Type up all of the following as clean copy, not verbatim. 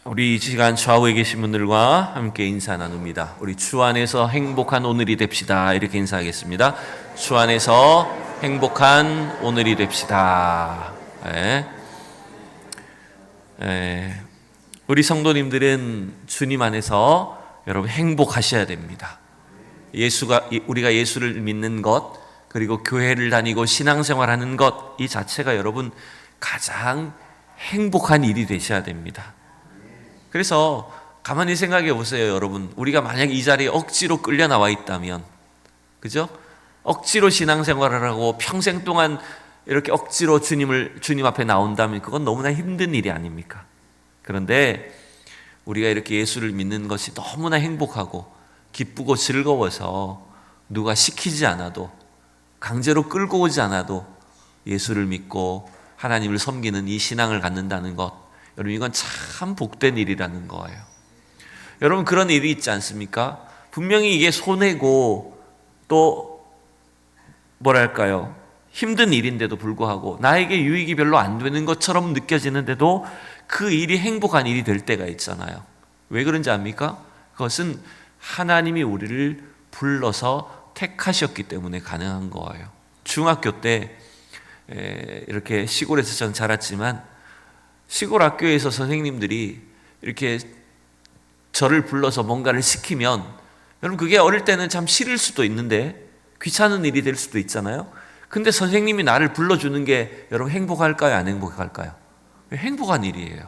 우리 이 시간 좌우에 계신 분들과 함께 인사 나눕니다. 우리 주 안에서 행복한 오늘이 됩시다. 이렇게 인사하겠습니다. 주 안에서 행복한 오늘이 됩시다. 우리 성도님들은 주님 안에서 여러분 행복하셔야 됩니다. 우리가 예수를 믿는 것, 그리고 교회를 다니고 신앙생활하는 것, 이 자체가 여러분 가장 행복한 일이 되셔야 됩니다. 그래서 가만히 생각해 보세요, 여러분. 우리가 만약 이 자리에 억지로 끌려 나와 있다면, 그죠? 억지로 신앙생활을 하고 평생 동안 이렇게 억지로 주님 앞에 나온다면 그건 너무나 힘든 일이 아닙니까? 그런데 우리가 이렇게 예수를 믿는 것이 너무나 행복하고 기쁘고 즐거워서 누가 시키지 않아도, 강제로 끌고 오지 않아도 예수를 믿고 하나님을 섬기는 이 신앙을 갖는다는 것, 여러분 이건 참 복된 일이라는 거예요. 여러분 그런 일이 있지 않습니까? 분명히 이게 손해고 또 뭐랄까요, 힘든 일인데도 불구하고 나에게 유익이 별로 안 되는 것처럼 느껴지는데도 그 일이 행복한 일이 될 때가 있잖아요. 왜 그런지 압니까? 그것은 하나님이 우리를 불러서 택하셨기 때문에 가능한 거예요. 중학교 때 이렇게 시골에서 전 자랐지만 시골 학교에서 선생님들이 이렇게 저를 불러서 뭔가를 시키면, 여러분 그게 어릴 때는 참 싫을 수도 있는데 귀찮은 일이 될 수도 있잖아요. 근데 선생님이 나를 불러주는 게 여러분 행복할까요? 안 행복할까요? 행복한 일이에요.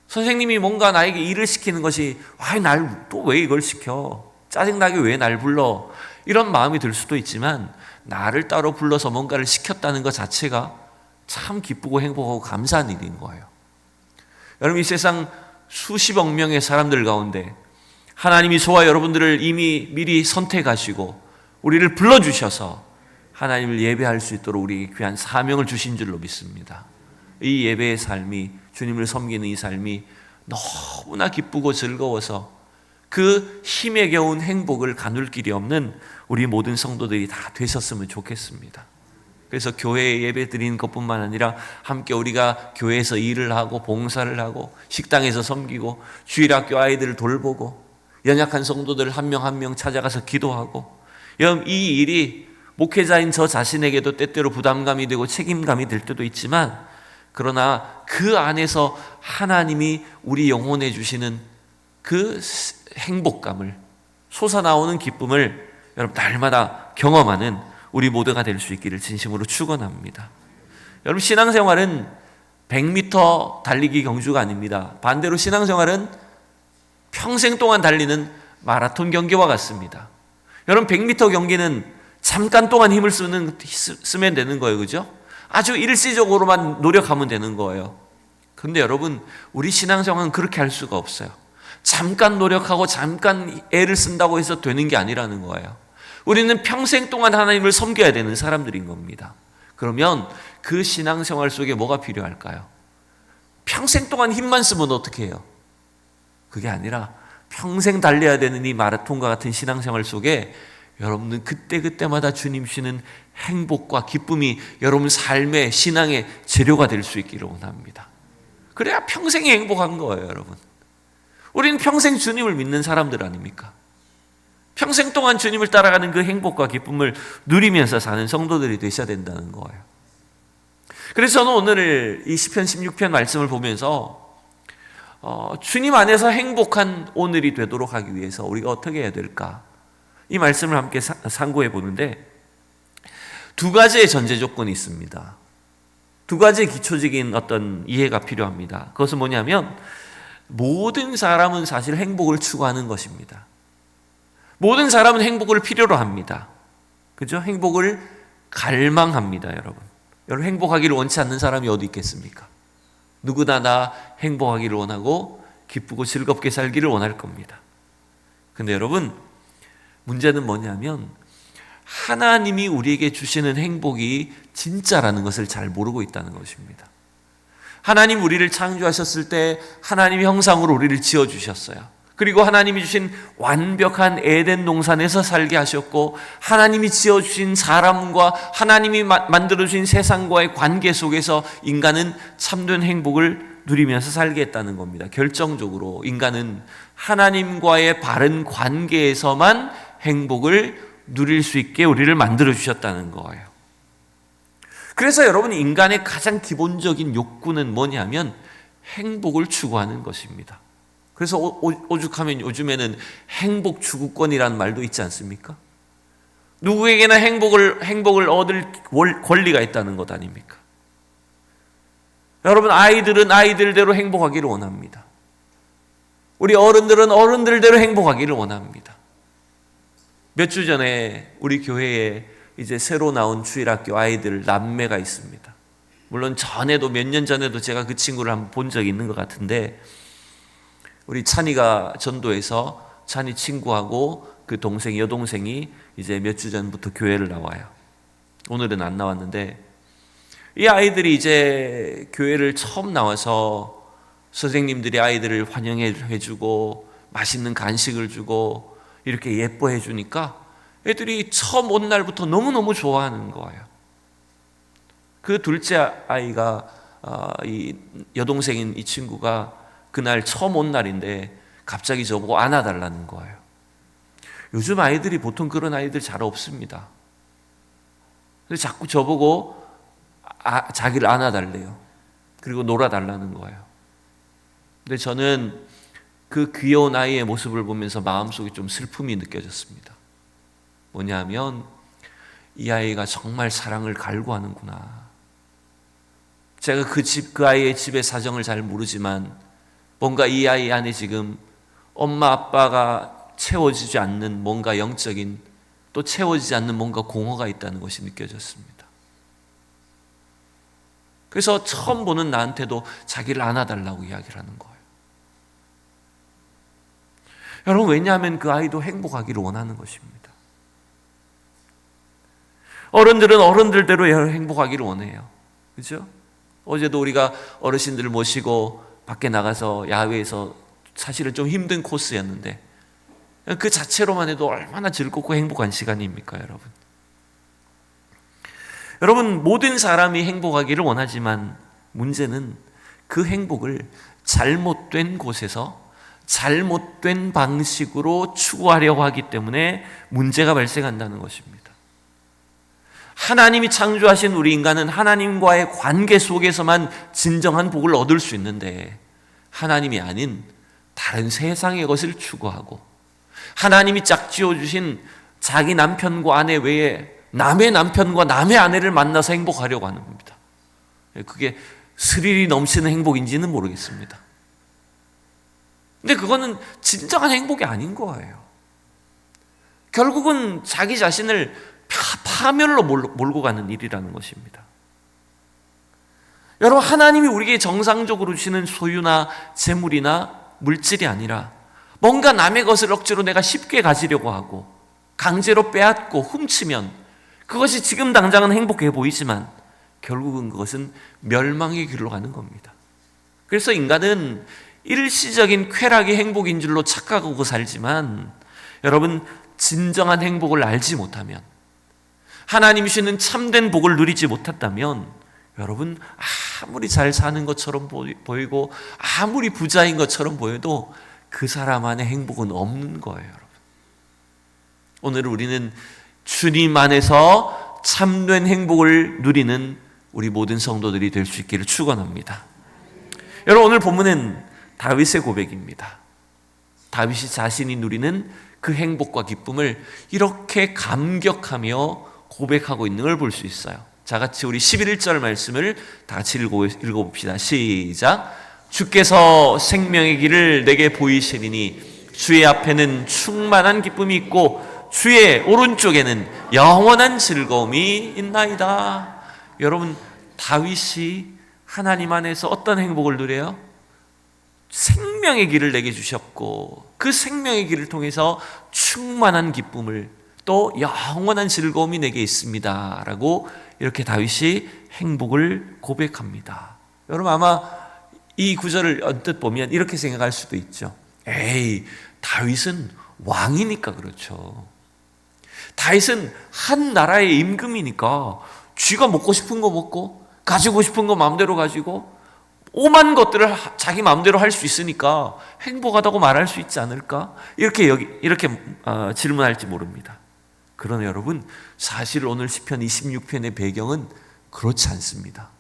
선생님이 뭔가 나에게 일을 시키는 것이 날 또 왜 이걸 시켜? 짜증나게 왜 날 불러? 이런 마음이 들 수도 있지만 나를 따로 불러서 뭔가를 시켰다는 것 자체가 참 기쁘고 행복하고 감사한 일인 거예요. 여러분 이 세상 수십억 명의 사람들 가운데 하나님이 저와 여러분들을 이미 미리 선택하시고 우리를 불러주셔서 하나님을 예배할 수 있도록 우리에게 귀한 사명을 주신 줄로 믿습니다. 이 예배의 삶이, 주님을 섬기는 이 삶이 너무나 기쁘고 즐거워서 그 힘에 겨운 행복을 가눌 길이 없는 우리 모든 성도들이 다 되셨으면 좋겠습니다. 그래서 교회에 예배 드리는 것뿐만 아니라 함께 우리가 교회에서 일을 하고 봉사를 하고 식당에서 섬기고 주일학교 아이들을 돌보고 연약한 성도들 한 명 한 명 찾아가서 기도하고, 여러분 이 일이 목회자인 저 자신에게도 때때로 부담감이 되고 책임감이 될 때도 있지만, 그러나 그 안에서 하나님이 우리 영혼에 주시는 그 행복감을, 솟아나오는 기쁨을 여러분 날마다 경험하는 우리 모두가 될 수 있기를 진심으로 축원합니다. 여러분 신앙생활은 100m 달리기 경주가 아닙니다. 반대로 신앙생활은 평생 동안 달리는 마라톤 경기와 같습니다. 여러분 100m 경기는 잠깐 동안 힘을 쓰면 되는 거예요, 그죠? 아주 일시적으로만 노력하면 되는 거예요. 그런데 여러분 우리 신앙생활은 그렇게 할 수가 없어요. 잠깐 노력하고 잠깐 애를 쓴다고 해서 되는 게 아니라는 거예요. 우리는 평생 동안 하나님을 섬겨야 되는 사람들인 겁니다. 그러면 그 신앙생활 속에 뭐가 필요할까요? 평생 동안 힘만 쓰면 어떻게 해요? 그게 아니라 평생 달려야 되는 이 마라톤과 같은 신앙생활 속에 여러분은 그때그때마다 주님 주시는 행복과 기쁨이 여러분 삶의 신앙의 재료가 될 수 있기를 원합니다. 그래야 평생이 행복한 거예요, 여러분. 우리는 평생 주님을 믿는 사람들 아닙니까? 평생 동안 주님을 따라가는 그 행복과 기쁨을 누리면서 사는 성도들이 되셔야 된다는 거예요. 그래서 저는 오늘 이 시편 16편 말씀을 보면서 주님 안에서 행복한 오늘이 되도록 하기 위해서 우리가 어떻게 해야 될까? 이 말씀을 함께 상고해 보는데 두 가지의 전제 조건이 있습니다. 두 가지의 기초적인 어떤 이해가 필요합니다. 그것은 뭐냐면 모든 사람은 사실 행복을 추구하는 것입니다. 모든 사람은 행복을 필요로 합니다. 그죠? 행복을 갈망합니다, 여러분. 여러분 행복하기를 원치 않는 사람이 어디 있겠습니까? 누구나 다 행복하기를 원하고 기쁘고 즐겁게 살기를 원할 겁니다. 근데 여러분 문제는 뭐냐면 하나님이 우리에게 주시는 행복이 진짜라는 것을 잘 모르고 있다는 것입니다. 하나님 우리를 창조하셨을 때 하나님의 형상으로 우리를 지어주셨어요. 그리고 하나님이 주신 완벽한 에덴 동산에서 살게 하셨고, 하나님이 지어주신 사람과 하나님이 만들어주신 세상과의 관계 속에서 인간은 참된 행복을 누리면서 살게 했다는 겁니다. 결정적으로 인간은 하나님과의 바른 관계에서만 행복을 누릴 수 있게 우리를 만들어 주셨다는 거예요. 그래서 여러분, 인간의 가장 기본적인 욕구는 뭐냐면 행복을 추구하는 것입니다. 그래서 오죽하면 요즘에는 행복 추구권이라는 말도 있지 않습니까? 누구에게나 행복을 얻을 권리가 있다는 것 아닙니까? 여러분, 아이들은 아이들대로 행복하기를 원합니다. 우리 어른들은 어른들대로 행복하기를 원합니다. 몇 주 전에 우리 교회에 이제 새로 나온 주일학교 아이들 남매가 있습니다. 물론 전에도 몇 년 전에도 제가 그 친구를 한번 본 적이 있는 것 같은데, 우리 찬이가 전도해서 찬이 친구하고 그 동생, 여동생이 이제 몇 주 전부터 교회를 나와요. 오늘은 안 나왔는데, 이 아이들이 이제 교회를 처음 나와서 선생님들이 아이들을 환영해 주고 맛있는 간식을 주고 이렇게 예뻐해 주니까 애들이 처음 온 날부터 너무너무 좋아하는 거예요. 그 둘째 아이가 이 여동생인 이 친구가 그날 처음 온 날인데 갑자기 저보고 안아달라는 거예요. 요즘 아이들이 보통 그런 아이들 잘 없습니다. 그래서 자꾸 저보고 자기를 안아달래요. 그리고 놀아달라는 거예요. 근데 저는 그 귀여운 아이의 모습을 보면서 마음속에 좀 슬픔이 느껴졌습니다. 뭐냐면 이 아이가 정말 사랑을 갈구하는구나. 제가 그 아이의 집의 사정을 잘 모르지만 뭔가 이 아이 안에 지금 엄마 아빠가 채워지지 않는 뭔가 영적인, 또 채워지지 않는 뭔가 공허가 있다는 것이 느껴졌습니다. 그래서 처음 보는 나한테도 자기를 안아달라고 이야기를 하는 거예요. 여러분, 왜냐하면 그 아이도 행복하기를 원하는 것입니다. 어른들은 어른들대로 행복하기를 원해요. 그렇죠? 어제도 우리가 어르신들을 모시고 밖에 나가서 야외에서 사실은 좀 힘든 코스였는데 그 자체로만 해도 얼마나 즐겁고 행복한 시간입니까, 여러분? 여러분, 모든 사람이 행복하기를 원하지만 문제는 그 행복을 잘못된 곳에서 잘못된 방식으로 추구하려고 하기 때문에 문제가 발생한다는 것입니다. 하나님이 창조하신 우리 인간은 하나님과의 관계 속에서만 진정한 복을 얻을 수 있는데, 하나님이 아닌 다른 세상의 것을 추구하고 하나님이 짝지어 주신 자기 남편과 아내 외에 남의 남편과 남의 아내를 만나서 행복하려고 하는 겁니다. 그게 스릴이 넘치는 행복인지는 모르겠습니다. 근데 그거는 진정한 행복이 아닌 거예요. 결국은 자기 자신을 파멸로 몰고 가는 일이라는 것입니다. 여러분, 하나님이 우리에게 정상적으로 주시는 소유나 재물이나 물질이 아니라 뭔가 남의 것을 억지로 내가 쉽게 가지려고 하고 강제로 빼앗고 훔치면 그것이 지금 당장은 행복해 보이지만 결국은 그것은 멸망의 길로 가는 겁니다. 그래서 인간은 일시적인 쾌락이 행복인 줄로 착각하고 살지만, 여러분, 진정한 행복을 알지 못하면, 하나님이 주시는 참된 복을 누리지 못했다면, 여러분, 아무리 잘 사는 것처럼 보이고 아무리 부자인 것처럼 보여도 그 사람 안에 행복은 없는 거예요, 여러분. 오늘 우리는 주님 안에서 참된 행복을 누리는 우리 모든 성도들이 될 수 있기를 축원합니다. 여러분, 오늘 본문은 다윗의 고백입니다. 다윗이 자신이 누리는 그 행복과 기쁨을 이렇게 감격하며 고백하고 있는 걸 볼 수 있어요. 자, 같이 우리 11절 말씀을 다 같이 읽어봅시다. 시작. 주께서 생명의 길을 내게 보이시리니 주의 앞에는 충만한 기쁨이 있고 주의 오른쪽에는 영원한 즐거움이 있나이다. 여러분, 다윗이 하나님 안에서 어떤 행복을 누려요? 생명의 길을 내게 주셨고 그 생명의 길을 통해서 충만한 기쁨을, 또 영원한 즐거움이 내게 있습니다 라고 이렇게 다윗이 행복을 고백합니다. 여러분, 아마 이 구절을 언뜻 보면 이렇게 생각할 수도 있죠. 에이, 다윗은 왕이니까 그렇죠. 다윗은 한 나라의 임금이니까 쥐가 먹고 싶은 거 먹고 가지고 싶은 거 마음대로 가지고 오만 것들을 자기 마음대로 할 수 있으니까 행복하다고 말할 수 있지 않을까? 이렇게 질문할지 모릅니다. 그러나 여러분, 사실 오늘 시편 26편의 배경은 그렇지 않습니다.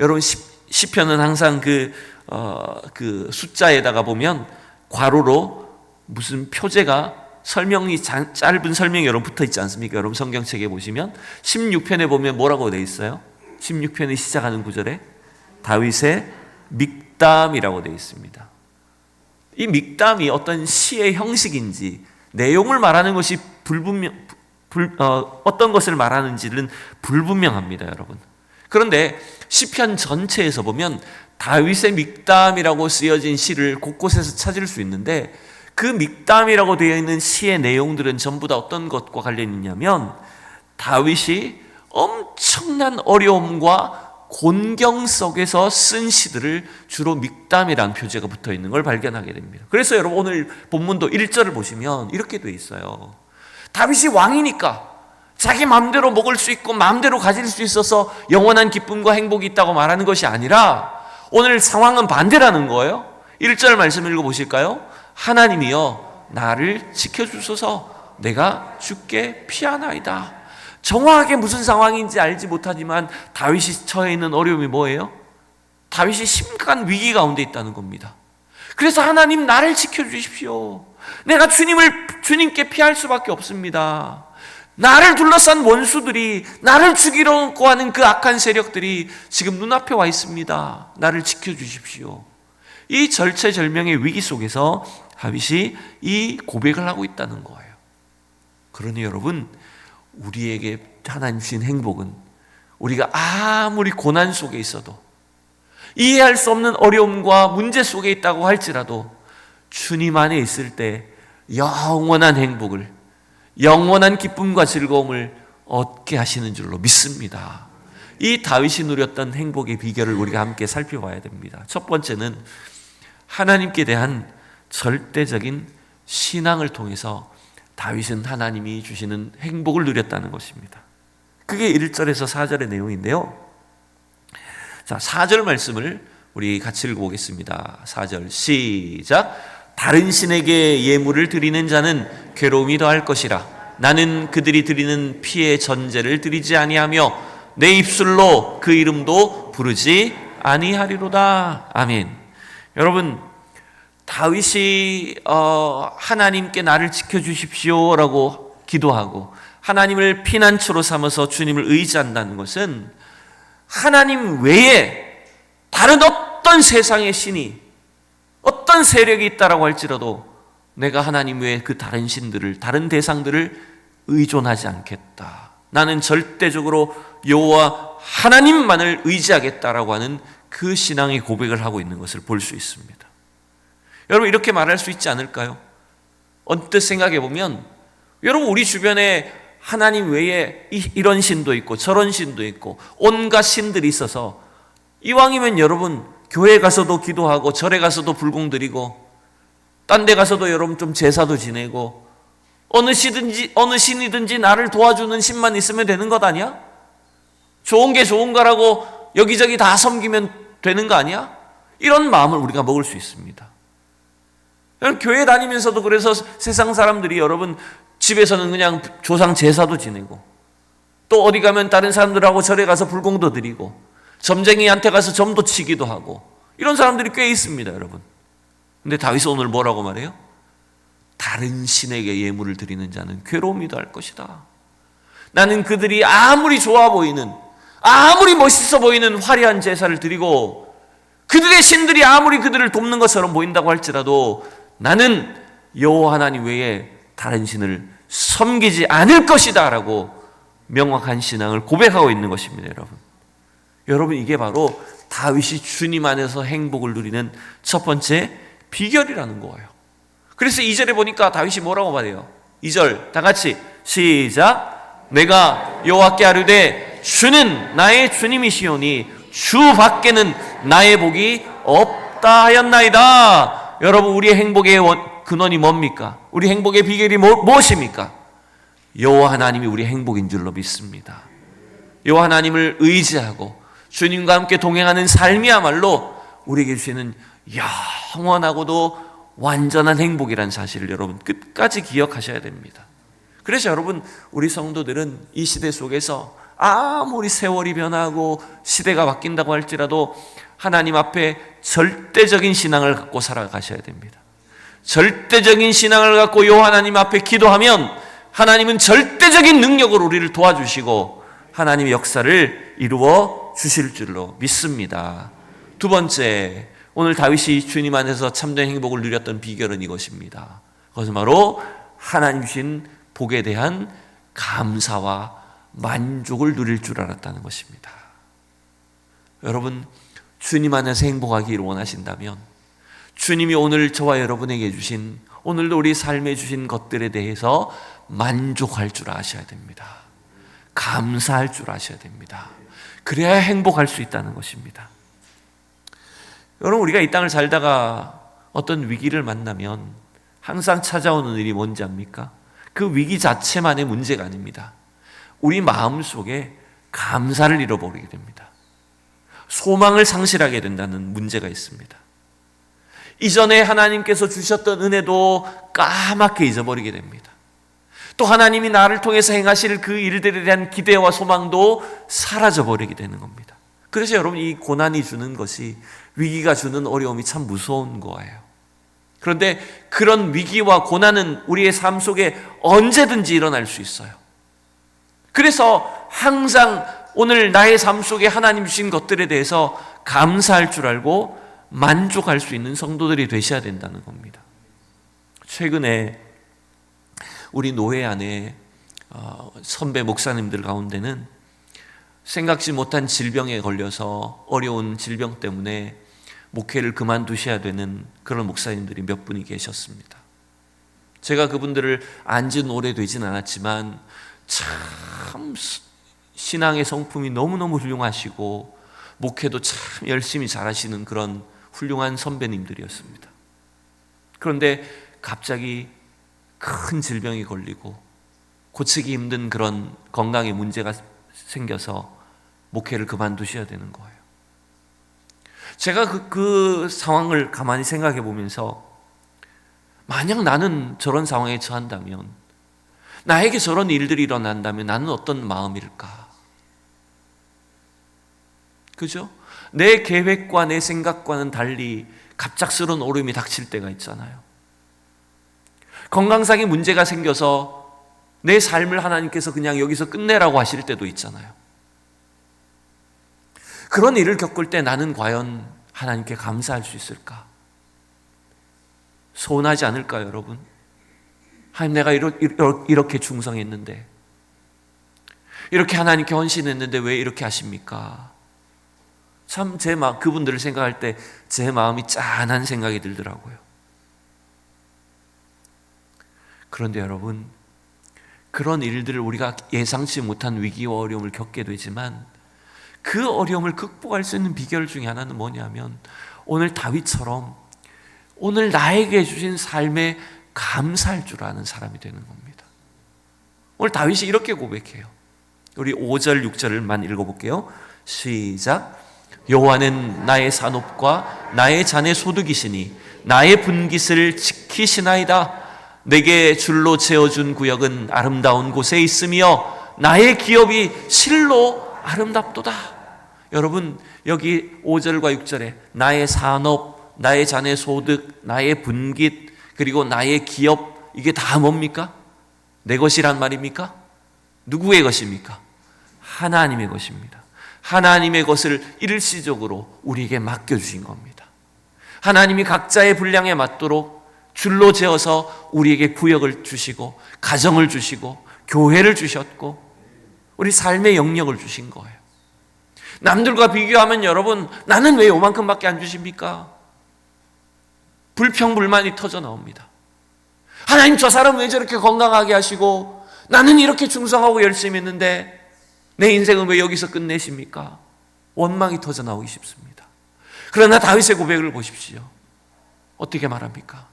여러분, 시편은 항상 그 숫자에다가 보면 괄호로 무슨 표제가 짧은 설명이 여러분 붙어 있지 않습니까? 여러분 성경책에 보시면 16편에 보면 뭐라고 되어 있어요? 16편이 시작하는 구절에 다윗의 믹담이라고 되어 있습니다. 이 믹담이 어떤 시의 형식인지 내용을 말하는 것이 어떤 것을 말하는지는 불분명합니다, 여러분. 그런데 시편 전체에서 보면 다윗의 믹담이라고 쓰여진 시를 곳곳에서 찾을 수 있는데, 그 믹담이라고 되어 있는 시의 내용들은 전부 다 어떤 것과 관련이 있냐면 다윗이 엄청난 어려움과 곤경 속에서 쓴 시들을 주로 믹담이라는 표제가 붙어 있는 걸 발견하게 됩니다. 그래서 여러분 오늘 본문도 1절을 보시면 이렇게 되어 있어요. 다윗이 왕이니까 자기 마음대로 먹을 수 있고 마음대로 가질 수 있어서 영원한 기쁨과 행복이 있다고 말하는 것이 아니라 오늘 상황은 반대라는 거예요. 1절 말씀 읽어보실까요? 하나님이여 나를 지켜주소서, 내가 주께 피하나이다. 정확하게 무슨 상황인지 알지 못하지만 다윗이 처해 있는 어려움이 뭐예요? 다윗이 심각한 위기 가운데 있다는 겁니다. 그래서 하나님 나를 지켜주십시오. 내가 주님께 피할 수밖에 없습니다. 나를 둘러싼 원수들이, 나를 죽이려고 하는 그 악한 세력들이 지금 눈앞에 와 있습니다. 나를 지켜주십시오. 이 절체절명의 위기 속에서 다윗이 이 고백을 하고 있다는 거예요. 그러니 여러분, 우리에게 하나님 주신 행복은 우리가 아무리 고난 속에 있어도, 이해할 수 없는 어려움과 문제 속에 있다고 할지라도 주님 안에 있을 때 영원한 행복을, 영원한 기쁨과 즐거움을 얻게 하시는 줄로 믿습니다. 이 다윗이 누렸던 행복의 비결을 우리가 함께 살펴봐야 됩니다. 첫 번째는 하나님께 대한 절대적인 신앙을 통해서 다윗은 하나님이 주시는 행복을 누렸다는 것입니다. 그게 1절에서 4절의 내용인데요. 자, 4절 말씀을 우리 같이 읽어보겠습니다. 4절 시작. 다른 신에게 예물을 드리는 자는 괴로움이 더할 것이라. 나는 그들이 드리는 피의 전제를 드리지 아니하며 내 입술로 그 이름도 부르지 아니하리로다. 아멘. 여러분, 다윗이 하나님께 나를 지켜주십시오라고 기도하고 하나님을 피난처로 삼아서 주님을 의지한다는 것은 하나님 외에 다른 어떤 세상의 신이, 어떤 세력이 있다라고 할지라도 내가 하나님 외에 그 다른 신들을, 다른 대상들을 의존하지 않겠다. 나는 절대적으로 여호와 하나님만을 의지하겠다라고 하는 그 신앙의 고백을 하고 있는 것을 볼 수 있습니다. 여러분, 이렇게 말할 수 있지 않을까요? 언뜻 생각해 보면 여러분, 우리 주변에 하나님 외에 이런 신도 있고 저런 신도 있고 온갖 신들이 있어서 이왕이면 여러분 교회 가서도 기도하고 절에 가서도 불공 드리고 딴 데 가서도 여러분 좀 제사도 지내고 어느 신이든지 나를 도와주는 신만 있으면 되는 것 아니야? 좋은 게 좋은 거라고 여기저기 다 섬기면 되는 거 아니야? 이런 마음을 우리가 먹을 수 있습니다. 교회 다니면서도 그래서 세상 사람들이 여러분 집에서는 그냥 조상 제사도 지내고 또 어디 가면 다른 사람들하고 절에 가서 불공도 드리고 점쟁이한테 가서 점도 치기도 하고 이런 사람들이 꽤 있습니다, 여러분. 근데 다윗은 오늘 뭐라고 말해요? 다른 신에게 예물을 드리는 자는 괴로움이 더할 것이다. 나는 그들이 아무리 좋아 보이는, 아무리 멋있어 보이는 화려한 제사를 드리고 그들의 신들이 아무리 그들을 돕는 것처럼 보인다고 할지라도 나는 여호와 하나님 외에 다른 신을 섬기지 않을 것이다 라고 명확한 신앙을 고백하고 있는 것입니다, 여러분. 여러분, 이게 바로 다윗이 주님 안에서 행복을 누리는 첫 번째 비결이라는 거예요. 그래서 2절에 보니까 다윗이 뭐라고 말해요? 2절 다 같이 시작. 내가 여호와께 아뢰되 주는 나의 주님이시오니 주 밖에는 나의 복이 없다 하였나이다. 여러분, 우리의 행복의 근원이 뭡니까? 우리 행복의 비결이 무엇입니까? 여호와 하나님이 우리 행복인 줄로 믿습니다. 여호와 하나님을 의지하고 주님과 함께 동행하는 삶이야말로 우리에게 주시는 영원하고도 완전한 행복이라는 사실을 여러분 끝까지 기억하셔야 됩니다. 그래서 여러분, 우리 성도들은 이 시대 속에서 아무리 세월이 변하고 시대가 바뀐다고 할지라도 하나님 앞에 절대적인 신앙을 갖고 살아가셔야 됩니다. 절대적인 신앙을 갖고 요 하나님 앞에 기도하면 하나님은 절대적인 능력으로 우리를 도와주시고 하나님의 역사를 이루어 주실 줄로 믿습니다. 두 번째, 오늘 다윗이 주님 안에서 참된 행복을 누렸던 비결은 이것입니다. 그것은 바로 하나님 주신 복에 대한 감사와 만족을 누릴 줄 알았다는 것입니다. 여러분, 주님 안에서 행복하기를 원하신다면 주님이 오늘 저와 여러분에게 주신, 오늘도 우리 삶에 주신 것들에 대해서 만족할 줄 아셔야 됩니다. 감사할 줄 아셔야 됩니다. 그래야 행복할 수 있다는 것입니다. 여러분, 우리가 이 땅을 살다가 어떤 위기를 만나면 항상 찾아오는 일이 뭔지 압니까? 그 위기 자체만의 문제가 아닙니다. 우리 마음속에 감사를 잃어버리게 됩니다. 소망을 상실하게 된다는 문제가 있습니다. 이전에 하나님께서 주셨던 은혜도 까맣게 잊어버리게 됩니다. 또 하나님이 나를 통해서 행하실 그 일들에 대한 기대와 소망도 사라져버리게 되는 겁니다. 그래서 여러분, 이 고난이 주는 것이, 위기가 주는 어려움이 참 무서운 거예요. 그런데 그런 위기와 고난은 우리의 삶 속에 언제든지 일어날 수 있어요. 그래서 항상 오늘 나의 삶 속에 하나님 주신 것들에 대해서 감사할 줄 알고 만족할 수 있는 성도들이 되셔야 된다는 겁니다. 최근에 우리 노회 안에 선배 목사님들 가운데는 생각지 못한 질병에 걸려서 어려운 질병 때문에 목회를 그만두셔야 되는 그런 목사님들이 몇 분이 계셨습니다. 제가 그분들을 안진 오래되진 않았지만 참 신앙의 성품이 너무너무 훌륭하시고 목회도 참 열심히 잘하시는 그런 훌륭한 선배님들이었습니다. 그런데 갑자기 큰 질병이 걸리고 고치기 힘든 그런 건강에 문제가 생겨서 목회를 그만두셔야 되는 거예요. 제가 그 상황을 가만히 생각해 보면서, 만약 나는 저런 상황에 처한다면, 나에게 저런 일들이 일어난다면 나는 어떤 마음일까? 그죠? 내 계획과 내 생각과는 달리 갑작스러운 어려움이 닥칠 때가 있잖아요. 건강상의 문제가 생겨서 내 삶을 하나님께서 그냥 여기서 끝내라고 하실 때도 있잖아요. 그런 일을 겪을 때 나는 과연 하나님께 감사할 수 있을까? 서운하지 않을까요, 여러분? 하나님, 내가 이렇게 충성했는데, 이렇게 하나님께 헌신했는데 왜 이렇게 하십니까? 참 그분들을 생각할 때 제 마음이 짠한 생각이 들더라고요. 그런데 여러분, 그런 일들을 우리가 예상치 못한 위기와 어려움을 겪게 되지만 그 어려움을 극복할 수 있는 비결 중에 하나는 뭐냐면, 오늘 다윗처럼 오늘 나에게 주신 삶에 감사할 줄 아는 사람이 되는 겁니다. 오늘 다윗이 이렇게 고백해요. 우리 5절 6절만 읽어볼게요. 시작. 여호와는 나의 산업과 나의 잔의 소득이시니 나의 분깃을 지키시나이다. 내게 줄로 재어준 구역은 아름다운 곳에 있으며 나의 기업이 실로 아름답도다. 여러분, 여기 5절과 6절에 나의 산업, 나의 잔의 소득, 나의 분깃, 그리고 나의 기업, 이게 다 뭡니까? 내 것이란 말입니까? 누구의 것입니까? 하나님의 것입니다. 하나님의 것을 일시적으로 우리에게 맡겨주신 겁니다. 하나님이 각자의 분량에 맞도록 줄로 재어서 우리에게 구역을 주시고 가정을 주시고 교회를 주셨고 우리 삶의 영역을 주신 거예요. 남들과 비교하면 여러분, 나는 왜 요만큼밖에 안 주십니까? 불평불만이 터져 나옵니다. 하나님, 저 사람 왜 저렇게 건강하게 하시고 나는 이렇게 충성하고 열심히 했는데 내 인생은 왜 여기서 끝내십니까? 원망이 터져 나오기 쉽습니다. 그러나 다윗의 고백을 보십시오. 어떻게 말합니까?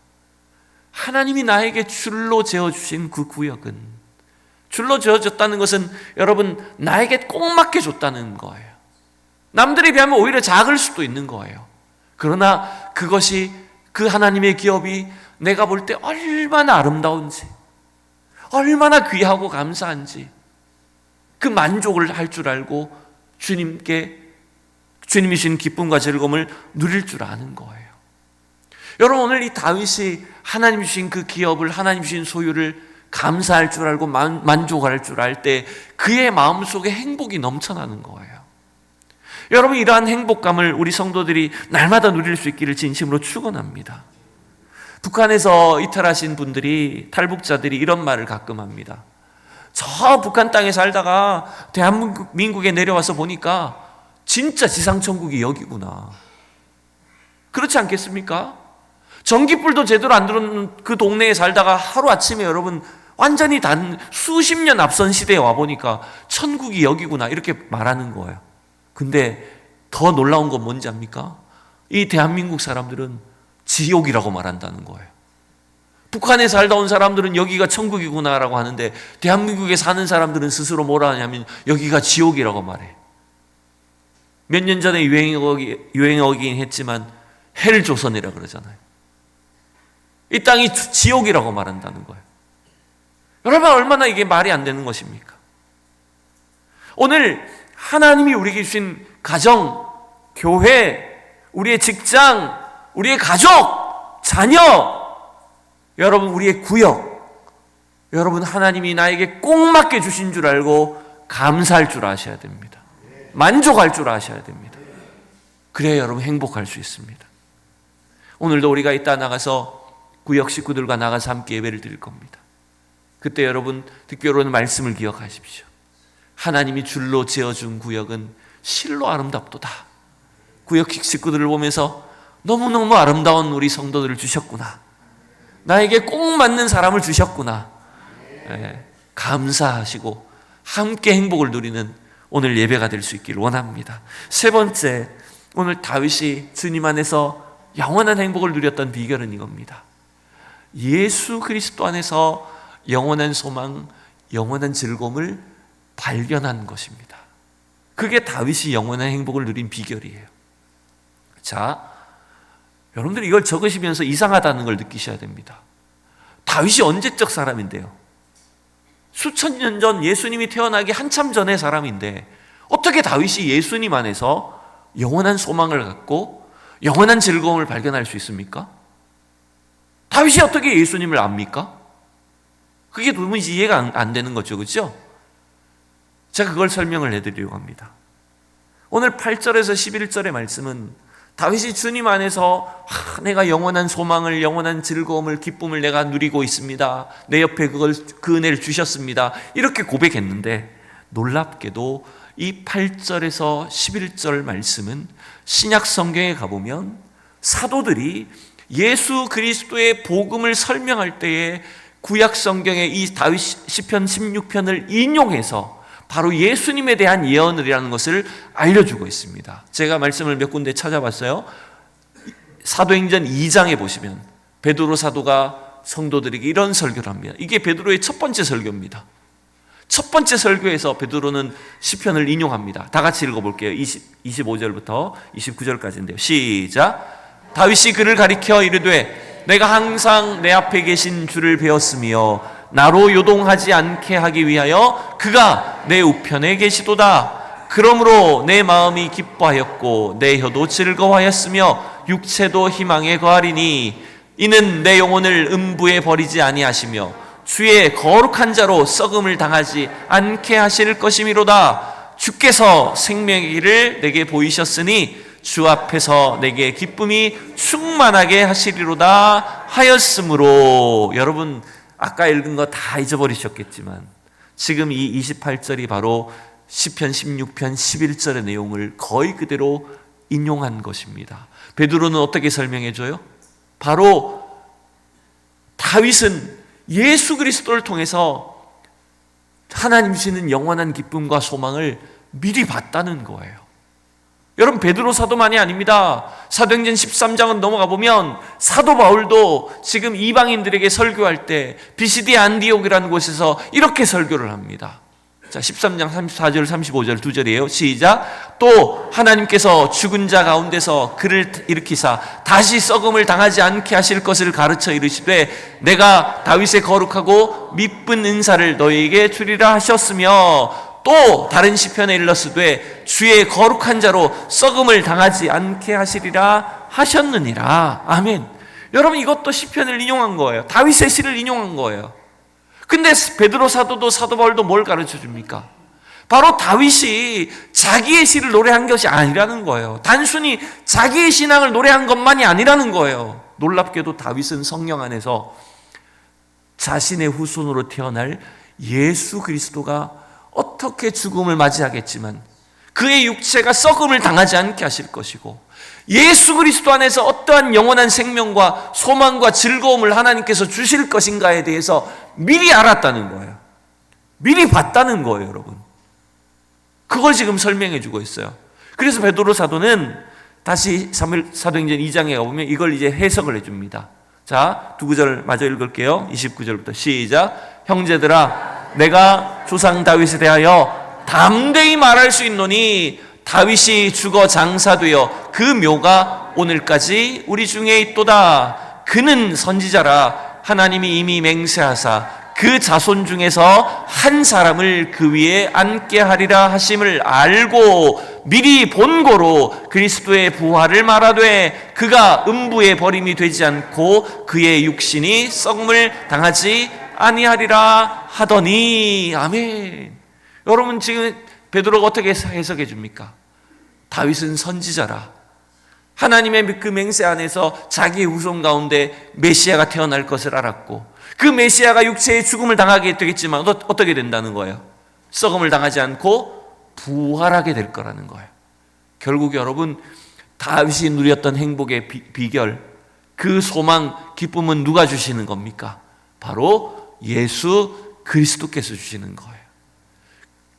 하나님이 나에게 줄로 재어주신 그 구역은, 줄로 재어줬다는 것은 여러분, 나에게 꼭 맞게 줬다는 거예요. 남들에 비하면 오히려 작을 수도 있는 거예요. 그러나 그것이, 그 하나님의 기업이 내가 볼 때 얼마나 아름다운지, 얼마나 귀하고 감사한지 그 만족을 할 줄 알고 주님이 주신 기쁨과 즐거움을 누릴 줄 아는 거예요. 여러분, 오늘 이 다윗이 하나님 주신 그 기업을, 하나님 주신 소유를 감사할 줄 알고 만족할 줄 알 때 그의 마음속에 행복이 넘쳐나는 거예요. 여러분, 이러한 행복감을 우리 성도들이 날마다 누릴 수 있기를 진심으로 축원합니다. 북한에서 이탈하신 분들이, 탈북자들이 이런 말을 가끔 합니다. 저 북한 땅에 살다가 대한민국에 내려와서 보니까 진짜 지상천국이 여기구나. 그렇지 않겠습니까? 전기불도 제대로 안 들어오는 그 동네에 살다가 하루아침에 여러분 완전히 수십 년 앞선 시대에 와보니까 천국이 여기구나 이렇게 말하는 거예요. 근데 더 놀라운 건 뭔지 압니까? 이 대한민국 사람들은 지옥이라고 말한다는 거예요. 북한에 살다 온 사람들은 여기가 천국이구나라고 하는데 대한민국에 사는 사람들은 스스로 뭐라 하냐면 여기가 지옥이라고 말해. 몇 년 전에 유행어긴 했지만 헬조선이라 그러잖아요. 이 땅이 지옥이라고 말한다는 거예요. 여러분, 얼마나 이게 말이 안 되는 것입니까? 오늘 하나님이 우리에게 주신 가정, 교회, 우리의 직장, 우리의 가족, 자녀, 여러분 우리의 구역, 여러분 하나님이 나에게 꼭 맞게 주신 줄 알고 감사할 줄 아셔야 됩니다. 만족할 줄 아셔야 됩니다. 그래야 여러분 행복할 수 있습니다. 오늘도 우리가 이따 나가서 구역 식구들과 나가서 함께 예배를 드릴 겁니다. 그때 여러분 듣기로는 말씀을 기억하십시오. 하나님이 줄로 지어준 구역은 실로 아름답도다. 구역 식구들을 보면서 너무너무 아름다운 우리 성도들을 주셨구나. 나에게 꼭 맞는 사람을 주셨구나. 감사하시고 함께 행복을 누리는 오늘 예배가 될 수 있기를 원합니다. 세 번째, 오늘 다윗이 주님 안에서 영원한 행복을 누렸던 비결은 이겁니다. 예수 그리스도 안에서 영원한 소망, 영원한 즐거움을 발견한 것입니다. 그게 다윗이 영원한 행복을 누린 비결이에요. 자, 여러분들 이걸 적으시면서 이상하다는 걸 느끼셔야 됩니다. 다윗이 언제적 사람인데요? 수천 년 전 예수님이 태어나기 한참 전의 사람인데 어떻게 다윗이 예수님 안에서 영원한 소망을 갖고 영원한 즐거움을 발견할 수 있습니까? 다윗이 어떻게 예수님을 압니까? 그게 도무지 이해가 안 되는 거죠, 그렇죠? 제가 그걸 설명을 해드리려고 합니다. 오늘 8절에서 11절의 말씀은 다윗이 주님 안에서 내가 영원한 소망을, 영원한 즐거움을, 기쁨을 내가 누리고 있습니다. 내 옆에 그 은혜를 주셨습니다. 이렇게 고백했는데 놀랍게도 이 8절에서 11절 말씀은 신약 성경에 가보면 사도들이 예수 그리스도의 복음을 설명할 때에 구약 성경의 이 다윗 시편 16편을 인용해서 바로 예수님에 대한 예언이라는 것을 알려주고 있습니다. 제가 말씀을 몇 군데 찾아봤어요. 사도행전 2장에 보시면 베드로 사도가 성도들에게 이런 설교를 합니다. 이게 베드로의 첫 번째 설교입니다. 첫 번째 설교에서 베드로는 시편을 인용합니다. 다 같이 읽어볼게요. 25절부터 29절까지인데요. 시작. 다윗이 그를 가리켜 이르되 내가 항상 내 앞에 계신 주를 배웠으며 나로 요동하지 않게 하기 위하여 그가 내 우편에 계시도다. 그러므로 내 마음이 기뻐하였고 내 혀도 즐거워하였으며 육체도 희망에 거하리니 이는 내 영혼을 음부에 버리지 아니하시며 주의 거룩한 자로 썩음을 당하지 않게 하실 것이미로다. 주께서 생명의 길을 내게 보이셨으니 주 앞에서 내게 기쁨이 충만하게 하시리로다 하였으므로. 여러분 아까 읽은 거 다 잊어버리셨겠지만 지금 이 28절이 바로 시편 16편 11절의 내용을 거의 그대로 인용한 것입니다. 베드로는 어떻게 설명해줘요? 바로 다윗은 예수 그리스도를 통해서 하나님 주시는 영원한 기쁨과 소망을 미리 봤다는 거예요. 여러분 베드로 사도만이 아닙니다. 사도행전 13장은 넘어가 보면 사도 바울도 지금 이방인들에게 설교할 때 비시디 안디옥이라는 곳에서 이렇게 설교를 합니다. 자, 13장 34절 35절 두 절이에요. 시작. 또 하나님께서 죽은 자 가운데서 그를 일으키사 다시 썩음을 당하지 않게 하실 것을 가르쳐 이르시되 내가 다윗의 거룩하고 미쁜 은사를 너희에게 주리라 하셨으며 또 다른 시편에 일렀으되 주의 거룩한 자로 썩음을 당하지 않게 하시리라 하셨느니라. 아멘. 여러분, 이것도 시편을 인용한 거예요. 다윗의 시를 인용한 거예요. 근데 베드로 사도도 사도 바울도 뭘 가르쳐 줍니까? 바로 다윗이 자기의 시를 노래한 것이 아니라는 거예요. 단순히 자기의 신앙을 노래한 것만이 아니라는 거예요. 놀랍게도 다윗은 성령 안에서 자신의 후손으로 태어날 예수 그리스도가 어떻게 죽음을 맞이하겠지만 그의 육체가 썩음을 당하지 않게 하실 것이고 예수 그리스도 안에서 어떠한 영원한 생명과 소망과 즐거움을 하나님께서 주실 것인가에 대해서 미리 알았다는 거예요. 미리 봤다는 거예요, 여러분. 그걸 지금 설명해 주고 있어요. 그래서 베드로 사도는 다시 사도행전 2장에 가보면 이걸 이제 해석을 해줍니다. 자, 두 구절 마저 읽을게요. 29절부터 시작. 형제들아, 내가 조상 다윗에 대하여 담대히 말할 수 있노니 다윗이 죽어 장사되어 그 묘가 오늘까지 우리 중에 있도다. 그는 선지자라 하나님이 이미 맹세하사 그 자손 중에서 한 사람을 그 위에 앉게 하리라 하심을 알고 미리 본고로 그리스도의 부활을 말하되 그가 음부에 버림이 되지 않고 그의 육신이 썩음을 당하지 아니하리라 하더니. 아멘. 여러분, 지금 베드로가 어떻게 해석해 줍니까? 다윗은 선지자라 하나님의 그 맹세 안에서 자기의 후손 가운데 메시아가 태어날 것을 알았고 그 메시아가 육체의 죽음을 당하게 되겠지만 어떻게 된다는 거예요? 썩음을 당하지 않고 부활하게 될 거라는 거예요. 결국 여러분, 다윗이 누렸던 행복의 비결, 그 소망, 기쁨은 누가 주시는 겁니까? 바로 예수 그리스도께서 주시는 거예요.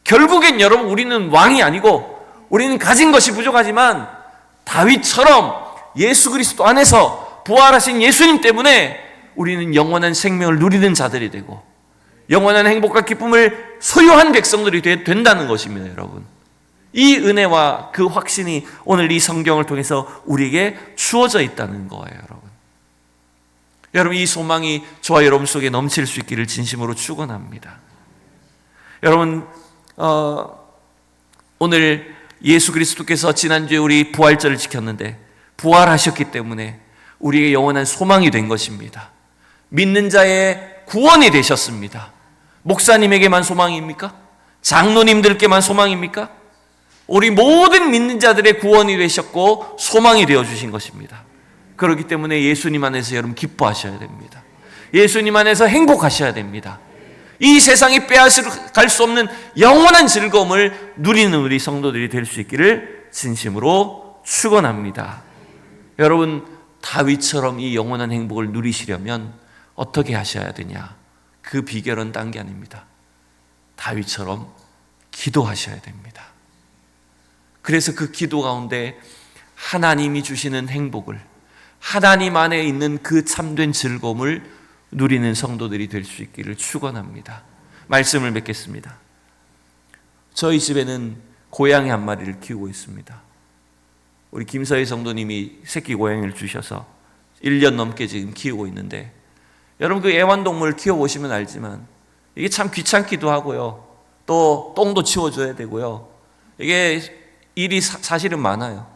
결국엔 여러분, 우리는 왕이 아니고 우리는 가진 것이 부족하지만 다윗처럼 예수 그리스도 안에서 부활하신 예수님 때문에 우리는 영원한 생명을 누리는 자들이 되고 영원한 행복과 기쁨을 소유한 백성들이 된다는 것입니다, 여러분. 이 은혜와 그 확신이 오늘 이 성경을 통해서 우리에게 주어져 있다는 거예요, 여러분. 여러분, 이 소망이 저와 여러분 속에 넘칠 수 있기를 진심으로 축원합니다. 여러분, 오늘 예수 그리스도께서 지난주에 우리 부활절을 지켰는데 부활하셨기 때문에 우리의 영원한 소망이 된 것입니다. 믿는 자의 구원이 되셨습니다. 목사님에게만 소망입니까? 장로님들께만 소망입니까? 우리 모든 믿는 자들의 구원이 되셨고 소망이 되어주신 것입니다. 그렇기 때문에 예수님 안에서 여러분 기뻐하셔야 됩니다. 예수님 안에서 행복하셔야 됩니다. 이 세상이 빼앗을 수 없는 영원한 즐거움을 누리는 우리 성도들이 될 수 있기를 진심으로 축원합니다. 여러분, 다윗처럼 이 영원한 행복을 누리시려면 어떻게 하셔야 되냐? 그 비결은 딴 게 아닙니다. 다윗처럼 기도하셔야 됩니다. 그래서 그 기도 가운데 하나님이 주시는 행복을, 하나님 안에 있는 그 참된 즐거움을 누리는 성도들이 될 수 있기를 축원합니다. 말씀을 맺겠습니다. 저희 집에는 고양이 한 마리를 키우고 있습니다. 우리 김서희 성도님이 새끼 고양이를 주셔서 1년 넘게 지금 키우고 있는데, 여러분 그 애완동물 키워보시면 알지만 이게 참 귀찮기도 하고요, 또 똥도 치워줘야 되고요, 이게 일이 사실은 많아요.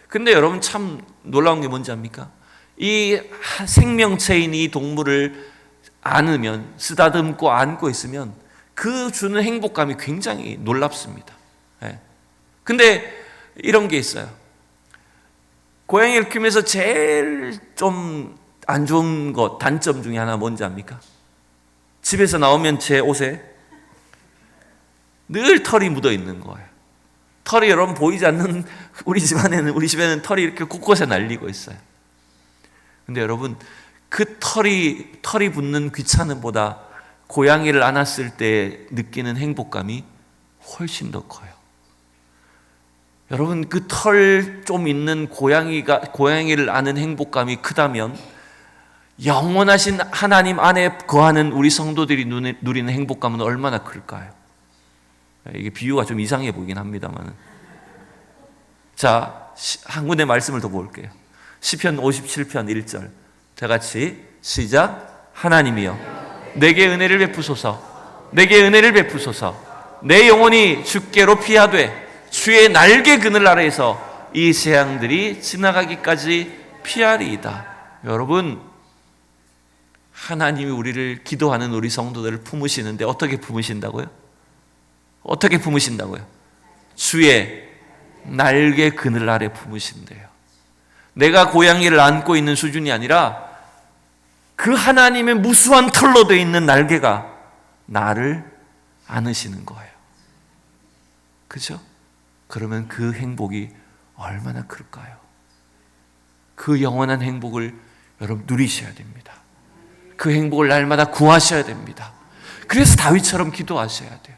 근데 여러분 참 놀라운 게 뭔지 압니까? 이 생명체인 이 동물을 안으면, 쓰다듬고 안고 있으면 그 주는 행복감이 굉장히 놀랍습니다. 근데 이런 게 있어요. 고양이를 키우면서 제일 좀 안 좋은 것, 단점 중에 하나 뭔지 압니까? 집에서 나오면 제 옷에 늘 털이 묻어 있는 거예요. 털이 여러분 보이지 않는 우리 집에는 털이 이렇게 곳곳에 날리고 있어요. 근데 여러분, 그 털이 붙는 귀찮음보다 고양이를 안았을 때 느끼는 행복감이 훨씬 더 커요. 여러분, 그 털 좀 있는 고양이를 안은 행복감이 크다면 영원하신 하나님 안에 거하는 우리 성도들이 누리는 행복감은 얼마나 클까요? 이게 비유가 좀 이상해 보이긴 합니다만. 자, 한 군데 말씀을 더 볼게요. 시편 57편 1절. 다 같이 시작. 하나님이여 내게 은혜를 베푸소서. 내게 은혜를 베푸소서. 내 영혼이 주께로 피하되 주의 날개 그늘 아래에서 이 재앙들이 지나가기까지 피하리이다. 여러분, 하나님이 우리를 기도하는 우리 성도들을 품으시는데 어떻게 품으신다고요? 어떻게 품으신다고요? 주의 날개 그늘 아래 품으신대요. 내가 고양이를 안고 있는 수준이 아니라 그 하나님의 무수한 털로 되어 있는 날개가 나를 안으시는 거예요. 그죠? 그러면 그 행복이 얼마나 클까요? 그 영원한 행복을 여러분 누리셔야 됩니다. 그 행복을 날마다 구하셔야 됩니다. 그래서 다윗처럼 기도하셔야 돼요.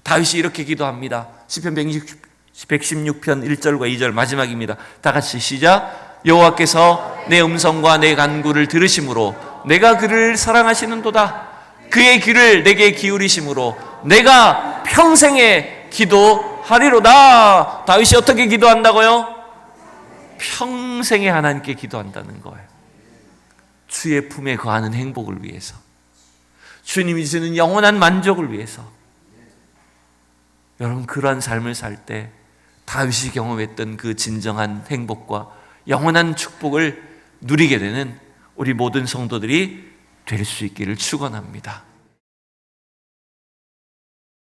다윗이 이렇게 기도합니다. 시편 116편 1절과 2절 마지막입니다. 다 같이 시작. 여호와께서 내 음성과 내 간구를 들으심으로 내가 그를 사랑하시는도다. 그의 귀를 내게 기울이심으로 내가 평생에 기도하리로다. 다윗이 어떻게 기도한다고요? 평생에 하나님께 기도한다는 거예요. 주의 품에 거하는 행복을 위해서, 주님이 주는 영원한 만족을 위해서. 여러분, 그러한 삶을 살 때 다윗이 경험했던 그 진정한 행복과 영원한 축복을 누리게 되는 우리 모든 성도들이 될 수 있기를 축원합니다.